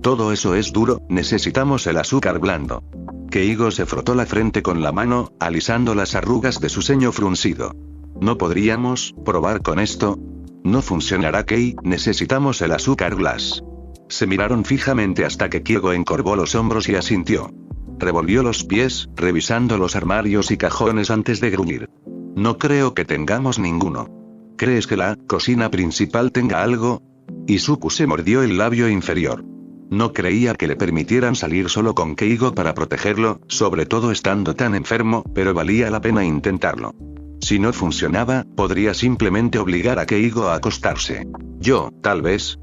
Todo eso es duro, necesitamos el azúcar blando. Keigo se frotó la frente con la mano, alisando las arrugas de su ceño fruncido. ¿No podríamos probar con esto? No funcionará, Kei, necesitamos el azúcar glass. Se miraron fijamente hasta que Keigo encorvó los hombros y asintió. Revolvió los pies, revisando los armarios y cajones antes de gruñir. No creo que tengamos ninguno. ¿Crees que la cocina principal tenga algo? Izuku se mordió el labio inferior. No creía que le permitieran salir solo con Keigo para protegerlo, sobre todo estando tan enfermo, pero valía la pena intentarlo. Si no funcionaba, podría simplemente obligar a Keigo a acostarse. Yo, tal vez.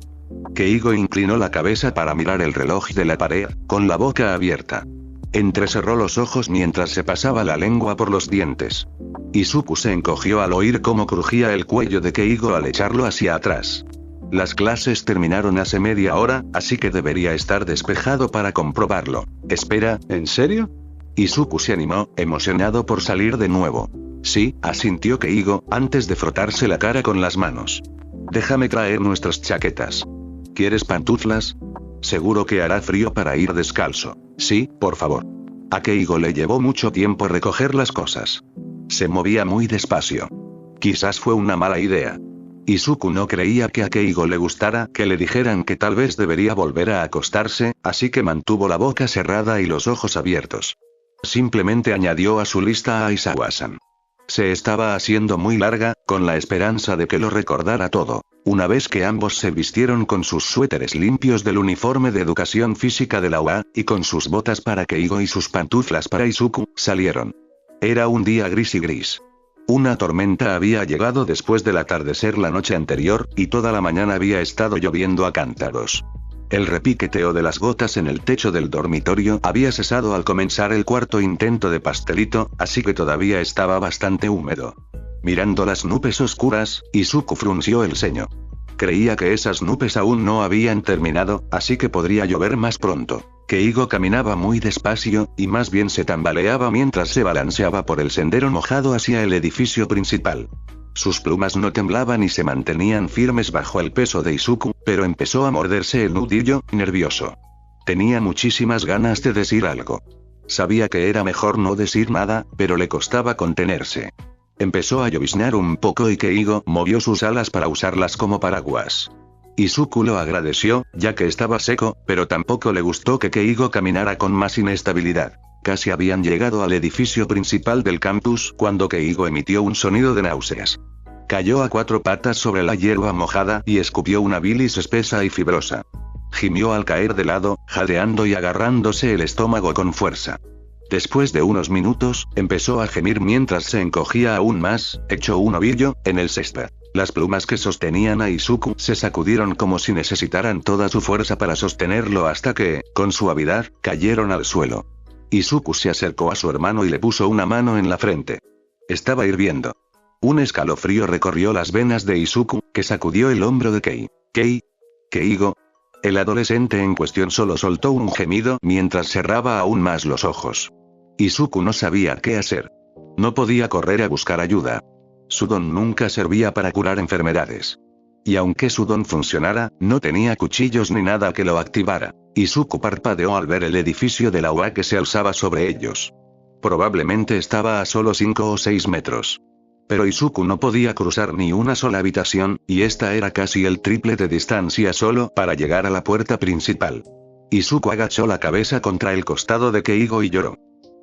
Keigo inclinó la cabeza para mirar el reloj de la pared, con la boca abierta. Entrecerró los ojos mientras se pasaba la lengua por los dientes. Izuku se encogió al oír cómo crujía el cuello de Keigo al echarlo hacia atrás. Las clases terminaron hace media hora, así que debería estar despejado para comprobarlo. Espera, ¿en serio? Izuku se animó, emocionado por salir de nuevo. Sí, asintió Keigo, antes de frotarse la cara con las manos. Déjame traer nuestras chaquetas. ¿Quieres pantuflas? Seguro que hará frío para ir descalzo. Sí, por favor. A Keigo le llevó mucho tiempo recoger las cosas. Se movía muy despacio. Quizás fue una mala idea. Izuku no creía que a Keigo le gustara que le dijeran que tal vez debería volver a acostarse, así que mantuvo la boca cerrada y los ojos abiertos. Simplemente añadió a su lista a Aizawa-san. Se estaba haciendo muy larga, con la esperanza de que lo recordara todo. Una vez que ambos se vistieron con sus suéteres limpios del uniforme de educación física de la UA, y con sus botas para Keigo y sus pantuflas para Izuku, salieron. Era un día gris y gris. Una tormenta había llegado después del atardecer la noche anterior, y toda la mañana había estado lloviendo a cántaros. El repiqueteo de las gotas en el techo del dormitorio había cesado al comenzar el cuarto intento de pastelito, así que todavía estaba bastante húmedo. Mirando las nubes oscuras, Izuku frunció el ceño. Creía que esas nubes aún no habían terminado, así que podría llover más pronto. Keigo caminaba muy despacio, y más bien se tambaleaba mientras se balanceaba por el sendero mojado hacia el edificio principal. Sus plumas no temblaban y se mantenían firmes bajo el peso de Izuku, pero empezó a morderse el nudillo, nervioso. Tenía muchísimas ganas de decir algo. Sabía que era mejor no decir nada, pero le costaba contenerse. Empezó a lloviznar un poco y Keigo movió sus alas para usarlas como paraguas. Izuku lo agradeció, ya que estaba seco, pero tampoco le gustó que Keigo caminara con más inestabilidad. Casi habían llegado al edificio principal del campus cuando Keigo emitió un sonido de náuseas. Cayó a cuatro patas sobre la hierba mojada y escupió una bilis espesa y fibrosa. Gimió al caer de lado, jadeando y agarrándose el estómago con fuerza. Después de unos minutos, empezó a gemir mientras se encogía aún más, hecho un ovillo, en el césped. Las plumas que sostenían a Izuku se sacudieron como si necesitaran toda su fuerza para sostenerlo hasta que, con suavidad, cayeron al suelo. Izuku se acercó a su hermano y le puso una mano en la frente. Estaba hirviendo. Un escalofrío recorrió las venas de Izuku, que sacudió el hombro de Keigo. El adolescente en cuestión solo soltó un gemido mientras cerraba aún más los ojos. Izuku no sabía qué hacer. No podía correr a buscar ayuda. Su don nunca servía para curar enfermedades. Y aunque su don funcionara, no tenía cuchillos ni nada que lo activara. Izuku parpadeó al ver el edificio de la UA que se alzaba sobre ellos. Probablemente estaba a solo 5 o 6 metros. Pero Izuku no podía cruzar ni una sola habitación, y esta era casi el triple de distancia solo para llegar a la puerta principal. Izuku agachó la cabeza contra el costado de Keigo y lloró.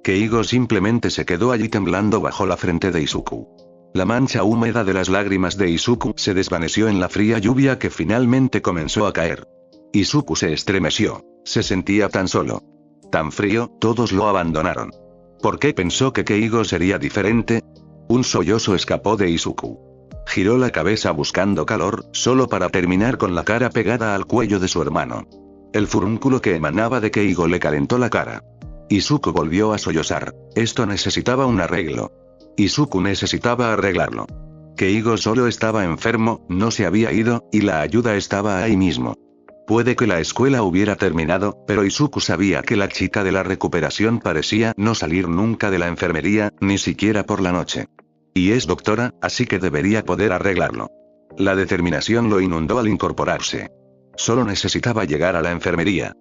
Keigo simplemente se quedó allí temblando bajo la frente de Izuku. La mancha húmeda de las lágrimas de Izuku se desvaneció en la fría lluvia que finalmente comenzó a caer. Izuku se estremeció. Se sentía tan solo. Tan frío, todos lo abandonaron. ¿Por qué pensó que Keigo sería diferente? Un sollozo escapó de Izuku. Giró la cabeza buscando calor, solo para terminar con la cara pegada al cuello de su hermano. El furúnculo que emanaba de Keigo le calentó la cara. Izuku volvió a sollozar. Esto necesitaba un arreglo. Izuku necesitaba arreglarlo. Keigo solo estaba enfermo, no se había ido, y la ayuda estaba ahí mismo. Puede que la escuela hubiera terminado, pero Izuku sabía que la chica de la recuperación parecía no salir nunca de la enfermería, ni siquiera por la noche. Y es doctora, así que debería poder arreglarlo. La determinación lo inundó al incorporarse. Solo necesitaba llegar a la enfermería.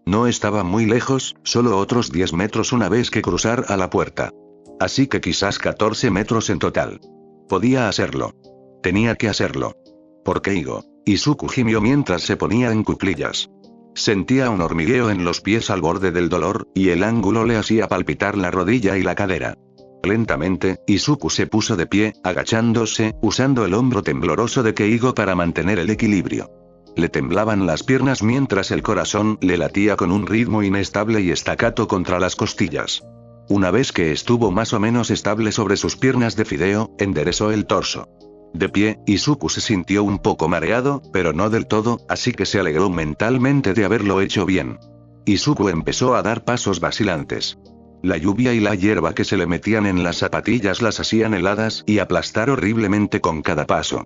No estaba muy lejos, solo otros 10 metros una vez que cruzar a la puerta. Así que quizás 14 metros en total. Podía hacerlo. Tenía que hacerlo. ¿Por qué Keigo? Izuku gimió mientras se ponía en cuclillas. Sentía un hormigueo en los pies al borde del dolor, y el ángulo le hacía palpitar la rodilla y la cadera. Lentamente, Izuku se puso de pie, agachándose, usando el hombro tembloroso de Keigo para mantener el equilibrio. Le temblaban las piernas mientras el corazón le latía con un ritmo inestable y estacato contra las costillas. Una vez que estuvo más o menos estable sobre sus piernas de fideo, enderezó el torso. De pie, Izuku se sintió un poco mareado, pero no del todo, así que se alegró mentalmente de haberlo hecho bien. Izuku empezó a dar pasos vacilantes. La lluvia y la hierba que se le metían en las zapatillas las hacían heladas y aplastar horriblemente con cada paso.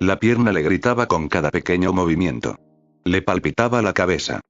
La pierna le gritaba con cada pequeño movimiento. Le palpitaba la cabeza.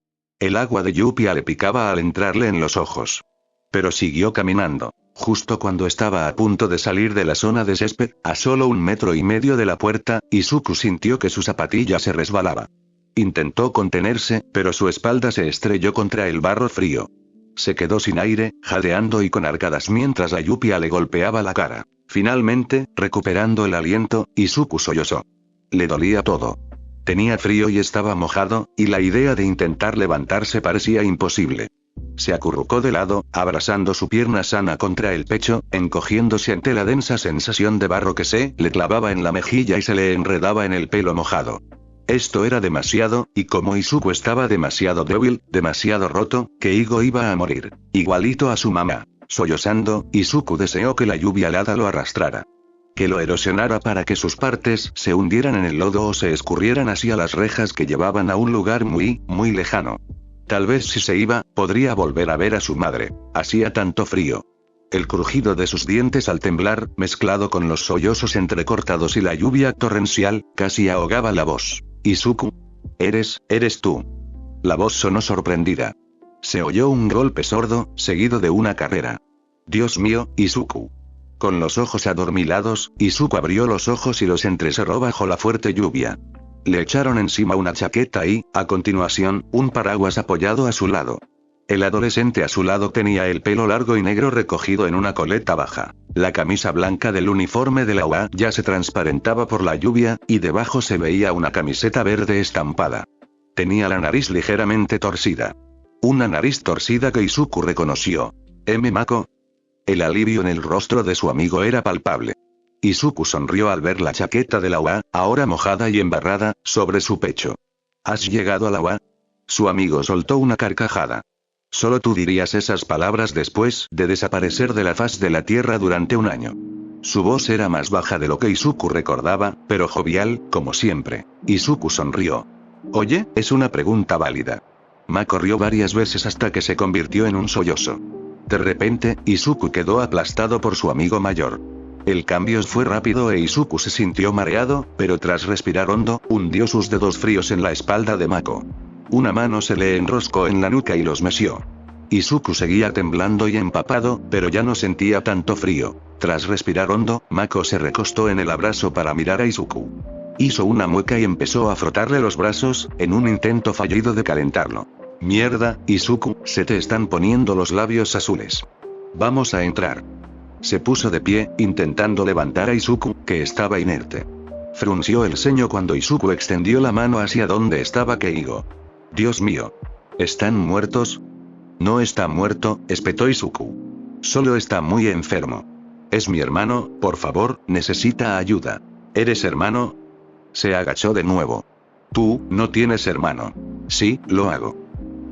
El agua de lluvia le picaba al entrarle en los ojos. Pero siguió caminando. Justo cuando estaba a punto de salir de la zona de césped, a solo 1,5 metros de la puerta, Izuku sintió que su zapatilla se resbalaba. Intentó contenerse, pero su espalda se estrelló contra el barro frío. Se quedó sin aire, jadeando y con arcadas mientras la lluvia le golpeaba la cara. Finalmente, recuperando el aliento, Izuku sollozó. Le dolía todo. Tenía frío y estaba mojado, y la idea de intentar levantarse parecía imposible. Se acurrucó de lado, abrazando su pierna sana contra el pecho, encogiéndose ante la densa sensación de barro que se le clavaba en la mejilla y se le enredaba en el pelo mojado. Esto era demasiado, y como Izuku estaba demasiado débil, demasiado roto, Keigo iba a morir. Igualito a su mamá. Sollozando, Izuku deseó que la lluvia helada lo arrastrara. Que lo erosionara para que sus partes se hundieran en el lodo o se escurrieran hacia las rejas que llevaban a un lugar muy, muy lejano. Tal vez si se iba, podría volver a ver a su madre. Hacía tanto frío. El crujido de sus dientes al temblar, mezclado con los sollozos entrecortados y la lluvia torrencial, casi ahogaba la voz. Izuku. Eres tú. La voz sonó sorprendida. Se oyó un golpe sordo, seguido de una carrera. Dios mío, Izuku. Con los ojos adormilados, Izuku abrió los ojos y los entrecerró bajo la fuerte lluvia. Le echaron encima una chaqueta y, a continuación, un paraguas apoyado a su lado. El adolescente a su lado tenía el pelo largo y negro recogido en una coleta baja. La camisa blanca del uniforme de la UA ya se transparentaba por la lluvia, y debajo se veía una camiseta verde estampada. Tenía la nariz ligeramente torcida. Una nariz torcida que Izuku reconoció. Mako. El alivio en el rostro de su amigo era palpable. Izuku sonrió al ver la chaqueta de la UA, ahora mojada y embarrada, sobre su pecho. ¿Has llegado a la UA? Su amigo soltó una carcajada. Solo tú dirías esas palabras después de desaparecer de la faz de la tierra durante un año. Su voz era más baja de lo que Izuku recordaba, pero jovial, como siempre. Izuku sonrió. Oye, es una pregunta válida. Mako rió varias veces hasta que se convirtió en un sollozo. De repente, Izuku quedó aplastado por su amigo mayor. El cambio fue rápido e Izuku se sintió mareado, pero tras respirar hondo, hundió sus dedos fríos en la espalda de Mako. Una mano se le enroscó en la nuca y los mesió. Izuku seguía temblando y empapado, pero ya no sentía tanto frío. Tras respirar hondo, Mako se recostó en el abrazo para mirar a Izuku. Hizo una mueca y empezó a frotarle los brazos, en un intento fallido de calentarlo. Mierda, Izuku, se te están poniendo los labios azules. Vamos a entrar. Se puso de pie, intentando levantar a Izuku, que estaba inerte. Frunció el ceño cuando Izuku extendió la mano hacia donde estaba Keigo. Dios mío. ¿Están muertos? No está muerto, espetó Izuku. Solo está muy enfermo. Es mi hermano, por favor, necesita ayuda. ¿Eres hermano? Se agachó de nuevo. Tú, no tienes hermano. Sí, lo hago.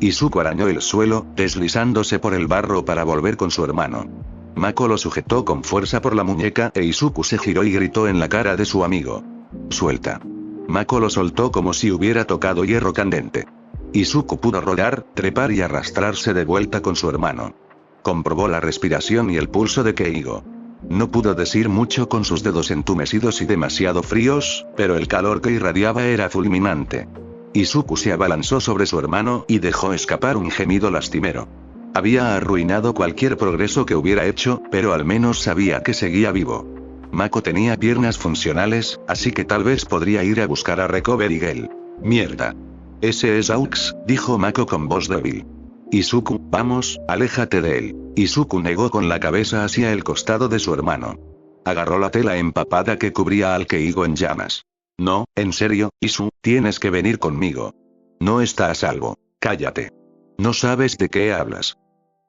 Izuku arañó el suelo, deslizándose por el barro para volver con su hermano. Mako lo sujetó con fuerza por la muñeca e Izuku se giró y gritó en la cara de su amigo. Suelta. Mako lo soltó como si hubiera tocado hierro candente. Izuku pudo rodar, trepar y arrastrarse de vuelta con su hermano. Comprobó la respiración y el pulso de Keigo. No pudo decir mucho con sus dedos entumecidos y demasiado fríos, pero el calor que irradiaba era fulminante. Izuku se abalanzó sobre su hermano y dejó escapar un gemido lastimero. Había arruinado cualquier progreso que hubiera hecho, pero al menos sabía que seguía vivo. Mako tenía piernas funcionales, así que tal vez podría ir a buscar a Recovery Girl. Mierda. Ese es Aux, dijo Mako con voz débil. Izuku, vamos, aléjate de él. Izuku negó con la cabeza hacia el costado de su hermano. Agarró la tela empapada que cubría al Keigo en llamas. No, en serio, Isu, tienes que venir conmigo. No está a salvo. Cállate. No sabes de qué hablas.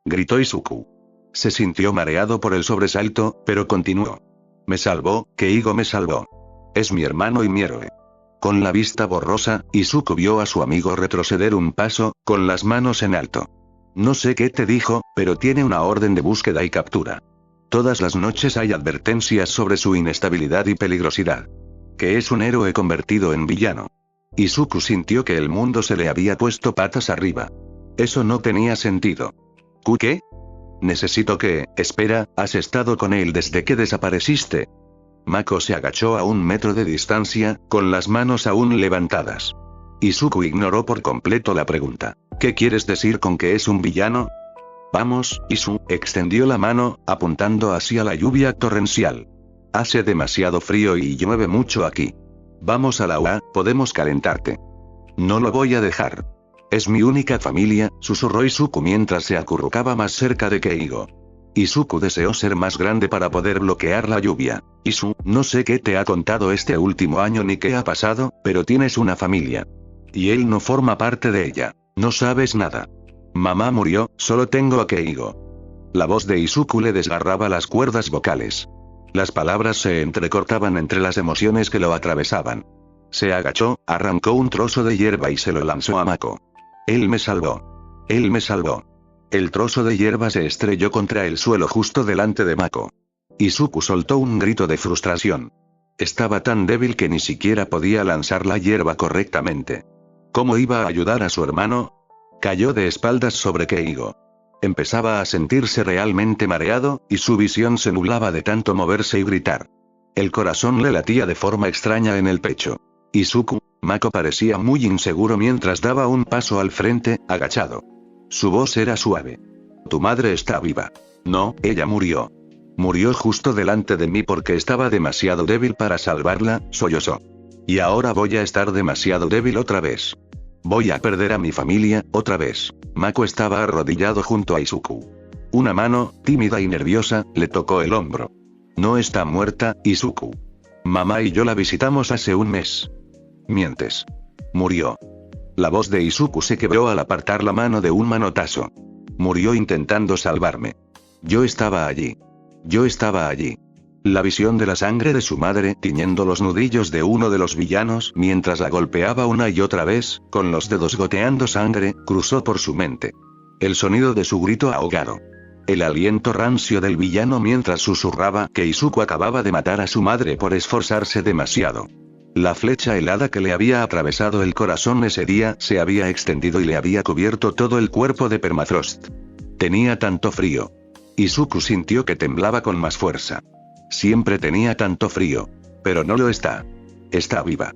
Gritó Izuku. Se sintió mareado por el sobresalto, pero continuó. Me salvó, Keigo me salvó. Es mi hermano y mi héroe. Con la vista borrosa, Izuku vio a su amigo retroceder un paso, con las manos en alto. No sé qué te dijo, pero tiene una orden de búsqueda y captura. Todas las noches hay advertencias sobre su inestabilidad y peligrosidad. Que es un héroe convertido en villano. Izuku sintió que el mundo se le había puesto patas arriba. Eso no tenía sentido. ¿Qué? Necesito que, espera, ¿has estado con él desde que desapareciste? Mako se agachó a 1 metro de distancia, con las manos aún levantadas. Izuku ignoró por completo la pregunta. ¿Qué quieres decir con que es un villano? Vamos, Isu, extendió la mano, apuntando hacia la lluvia torrencial. Hace demasiado frío y llueve mucho aquí. Vamos a la UA, podemos calentarte. No lo voy a dejar. Es mi única familia, susurró Izuku mientras se acurrucaba más cerca de Keigo. Izuku deseó ser más grande para poder bloquear la lluvia. No sé qué te ha contado este último año ni qué ha pasado, pero tienes una familia. Y él no forma parte de ella. No sabes nada. Mamá murió, solo tengo a Keigo. La voz de Izuku le desgarraba las cuerdas vocales. Las palabras se entrecortaban entre las emociones que lo atravesaban. Se agachó, arrancó un trozo de hierba y se lo lanzó a Mako. Él me salvó. Él me salvó. El trozo de hierba se estrelló contra el suelo justo delante de Mako. Izuku soltó un grito de frustración. Estaba tan débil que ni siquiera podía lanzar la hierba correctamente. ¿Cómo iba a ayudar a su hermano? Cayó de espaldas sobre Keigo. Empezaba a sentirse realmente mareado, y su visión se nublaba de tanto moverse y gritar. El corazón le latía de forma extraña en el pecho. Mako parecía muy inseguro mientras daba un paso al frente, agachado. Su voz era suave. Tu madre está viva. No, ella murió. Murió justo delante de mí porque estaba demasiado débil para salvarla, sollozó. Y ahora voy a estar demasiado débil otra vez. Voy a perder a mi familia, otra vez. Mako estaba arrodillado junto a Izuku. Una mano, tímida y nerviosa, le tocó el hombro. No está muerta, Izuku. Mamá y yo la visitamos hace un mes. Mientes. Murió. La voz de Izuku se quebró al apartar la mano de un manotazo. Murió intentando salvarme. Yo estaba allí. Yo estaba allí. La visión de la sangre de su madre tiñendo los nudillos de uno de los villanos mientras la golpeaba una y otra vez, con los dedos goteando sangre, cruzó por su mente. El sonido de su grito ahogado. El aliento rancio del villano mientras susurraba que Izuku acababa de matar a su madre por esforzarse demasiado. La flecha helada que le había atravesado el corazón ese día se había extendido y le había cubierto todo el cuerpo de permafrost. Tenía tanto frío. Izuku sintió que temblaba con más fuerza. Siempre tenía tanto frío. Pero no lo está. Está viva.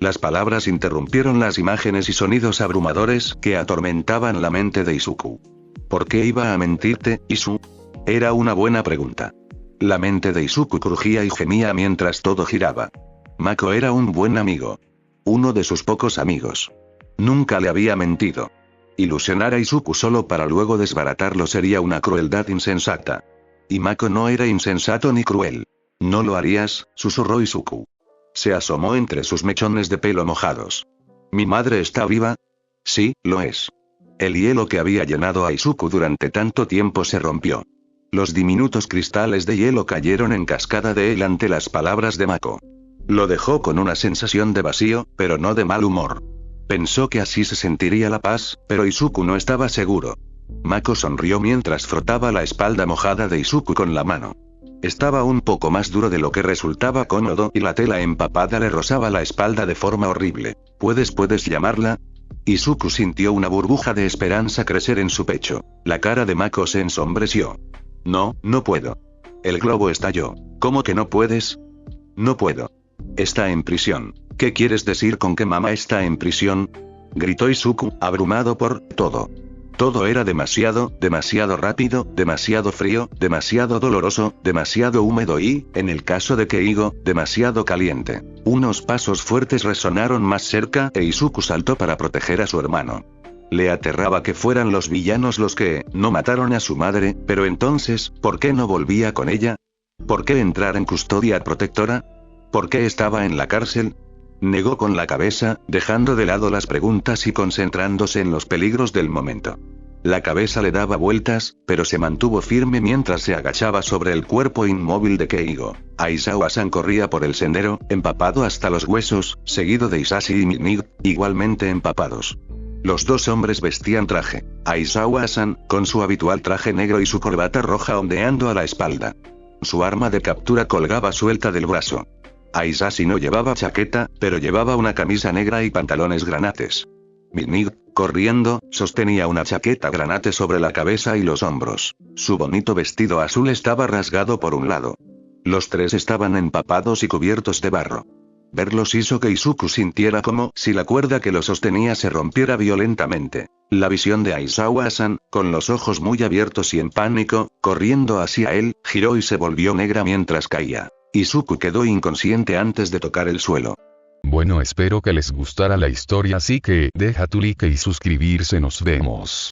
Las palabras interrumpieron las imágenes y sonidos abrumadores que atormentaban la mente de Izuku. ¿Por qué iba a mentirte, Isu? Era una buena pregunta. La mente de Izuku crujía y gemía mientras todo giraba. Mako era un buen amigo. Uno de sus pocos amigos. Nunca le había mentido. Ilusionar a Izuku solo para luego desbaratarlo sería una crueldad insensata. Y Mako no era insensato ni cruel. No lo harías, susurró Izuku. Se asomó entre sus mechones de pelo mojados. ¿Mi madre está viva? Sí, lo es. El hielo que había llenado a Izuku durante tanto tiempo se rompió. Los diminutos cristales de hielo cayeron en cascada de él ante las palabras de Mako. Lo dejó con una sensación de vacío, pero no de mal humor. Pensó que así se sentiría la paz, pero Izuku no estaba seguro. Mako sonrió mientras frotaba la espalda mojada de Izuku con la mano. Estaba un poco más duro de lo que resultaba cómodo y la tela empapada le rozaba la espalda de forma horrible. ¿Puedes llamarla? Izuku sintió una burbuja de esperanza crecer en su pecho. La cara de Mako se ensombreció. No, no puedo. El globo estalló. ¿Cómo que no puedes? No puedo. Está en prisión. ¿Qué quieres decir con que mamá está en prisión? Gritó Izuku, abrumado por todo. Todo era demasiado rápido, demasiado frío, demasiado doloroso, demasiado húmedo y, en el caso de Keigo, demasiado caliente. Unos pasos fuertes resonaron más cerca e Izuku saltó para proteger a su hermano. Le aterraba que fueran los villanos los que no mataron a su madre, pero entonces, ¿por qué no volvía con ella? ¿Por qué entrar en custodia protectora? ¿Por qué estaba en la cárcel? Negó con la cabeza, dejando de lado las preguntas y concentrándose en los peligros del momento. La cabeza le daba vueltas, pero se mantuvo firme mientras se agachaba sobre el cuerpo inmóvil de Keigo. Aizawa-san corría por el sendero, empapado hasta los huesos, seguido de Isashi y Minig, igualmente empapados. Los dos hombres vestían traje. Aizawa-san, con su habitual traje negro y su corbata roja ondeando a la espalda. Su arma de captura colgaba suelta del brazo. Aizashi no llevaba chaqueta, pero llevaba una camisa negra y pantalones granates. Minig, corriendo, sostenía una chaqueta granate sobre la cabeza y los hombros. Su bonito vestido azul estaba rasgado por un lado. Los tres estaban empapados y cubiertos de barro. Verlos hizo que Izuku sintiera como si la cuerda que lo sostenía se rompiera violentamente. La visión de Aizawa-san, con los ojos muy abiertos y en pánico, corriendo hacia él, giró y se volvió negra mientras caía. Izuku quedó inconsciente antes de tocar el suelo. Bueno, espero que les gustara la historia, así que deja tu like y suscribirse, nos vemos.